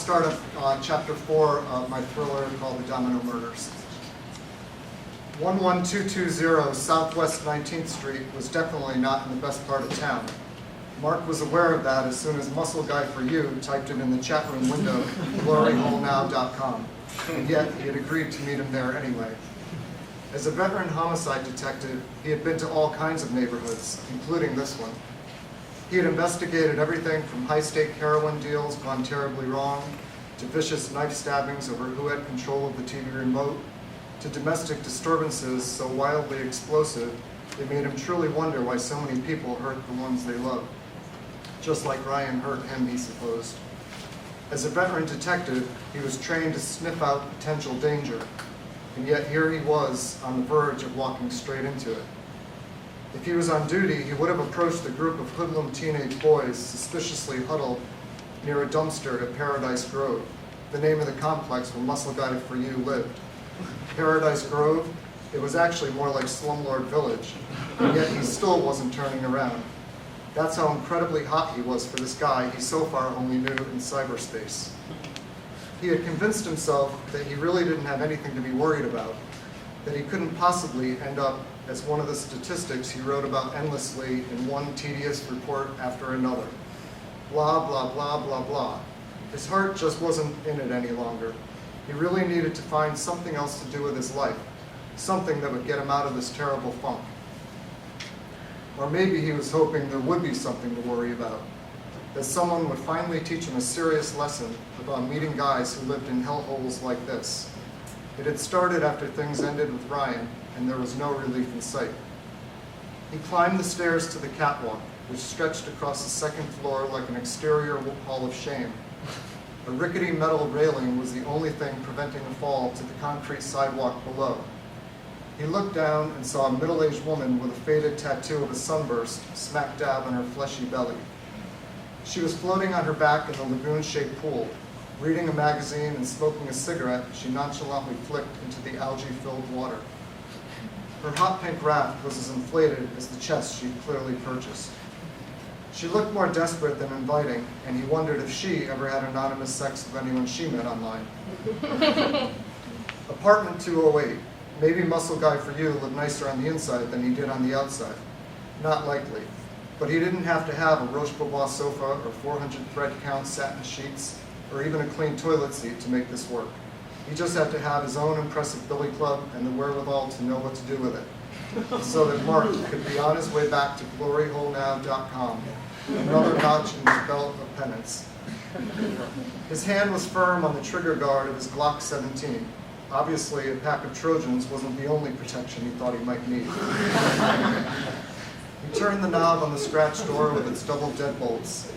start on chapter 4 of my thriller called The Domino Murders. 11220 Southwest 19th Street was definitely not in the best part of town. Mark was aware of that as soon as Muscle Guy for You typed it in the chat room window, gloryholenow.com, and yet he had agreed to meet him there anyway. As a veteran homicide detective, he had been to all kinds of neighborhoods, including this one. He had investigated everything from high-stake heroin deals gone terribly wrong, to vicious knife stabbings over who had control of the TV remote, to domestic disturbances so wildly explosive they made him truly wonder why so many people hurt the ones they loved. Just like Ryan hurt him, he supposed. As a veteran detective, he was trained to sniff out potential danger, and yet here he was on the verge of walking straight into it. If he was on duty, he would have approached the group of hoodlum teenage boys suspiciously huddled near a dumpster at Paradise Grove, the name of the complex where Muscle Guy for You lived. Paradise Grove, it was actually more like Slumlord Village, and yet he still wasn't turning around. That's how incredibly hot he was for this guy he so far only knew in cyberspace. He had convinced himself that he really didn't have anything to be worried about, that he couldn't possibly end up as one of the statistics he wrote about endlessly in one tedious report after another. Blah, blah, blah, blah, blah. His heart just wasn't in it any longer. He really needed to find something else to do with his life, something that would get him out of this terrible funk. Or maybe he was hoping there would be something to worry about, that someone would finally teach him a serious lesson about meeting guys who lived in hellholes like this. It had started after things ended with Ryan, and there was no relief in sight. He climbed the stairs to the catwalk, which stretched across the second floor like an exterior hall of shame. A rickety metal railing was the only thing preventing a fall to the concrete sidewalk below. He looked down and saw a middle-aged woman with a faded tattoo of a sunburst smack dab on her fleshy belly. She was floating on her back in the lagoon-shaped pool. Reading a magazine and smoking a cigarette, she nonchalantly flicked into the algae-filled water. Her hot pink raft was as inflated as the chest she'd clearly purchased. She looked more desperate than inviting, and he wondered if she ever had anonymous sex with anyone she met online. Apartment 208. Maybe Muscle Guy for You lived nicer on the inside than he did on the outside. Not likely. But he didn't have to have a Roche Bobois sofa or 400 thread count satin sheets or even a clean toilet seat to make this work. He just had to have his own impressive billy club and the wherewithal to know what to do with it, so that Mark could be on his way back to gloryholenow.com, another notch in his belt of penance. His hand was firm on the trigger guard of his Glock 17. Obviously, a pack of Trojans wasn't the only protection he thought he might need. He turned the knob on the scratch door with its double deadbolts.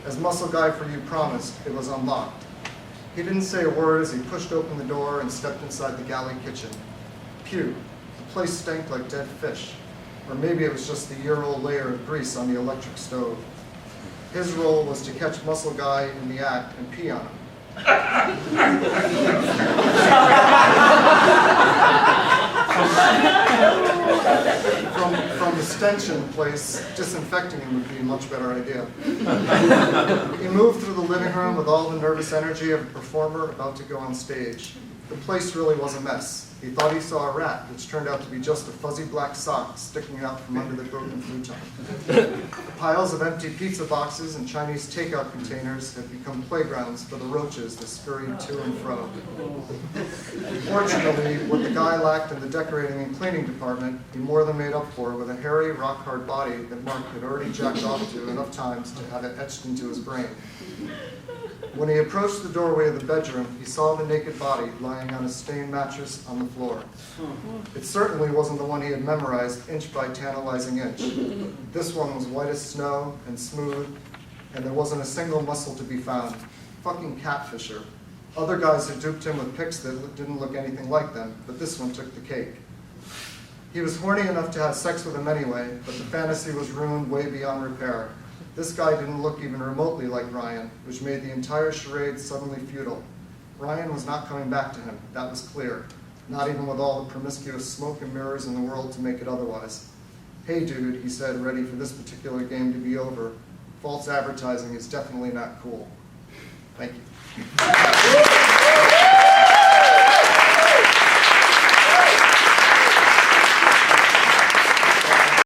As Muscle Guy for You promised, it was unlocked. He didn't say a word as he pushed open the door and stepped inside the galley kitchen. Phew, the place stank like dead fish. Or maybe it was just the year-old layer of grease on the electric stove. His role was to catch Muscle Guy in the act and pee on him. From the stench in the place, disinfecting him would be a much better idea. He moved through the living room with all the nervous energy of a performer about to go on stage. The place really was a mess. He thought he saw a rat, which turned out to be just a fuzzy black sock sticking out from under the broken futon. Piles of empty pizza boxes and Chinese takeout containers had become playgrounds for the roaches that scurried to and fro. Fortunately, what the guy lacked in the decorating and cleaning department, he more than made up for with a hairy, rock-hard body that Mark had already jacked off to enough times to have it etched into his brain. When he approached the doorway of the bedroom, he saw the naked body lying on a stained mattress on the floor. It certainly wasn't the one he had memorized inch by tantalizing inch. This one was white as snow and smooth, and there wasn't a single muscle to be found. Fucking catfisher. Other guys had duped him with pics that didn't look anything like them, but this one took the cake. He was horny enough to have sex with him anyway, but the fantasy was ruined way beyond repair. This guy didn't look even remotely like Ryan, which made the entire charade suddenly futile. Ryan was not coming back to him, that was clear. Not even with all the promiscuous smoke and mirrors in the world to make it otherwise. Hey dude, he said, ready for this particular game to be over. False advertising is definitely not cool. Thank you.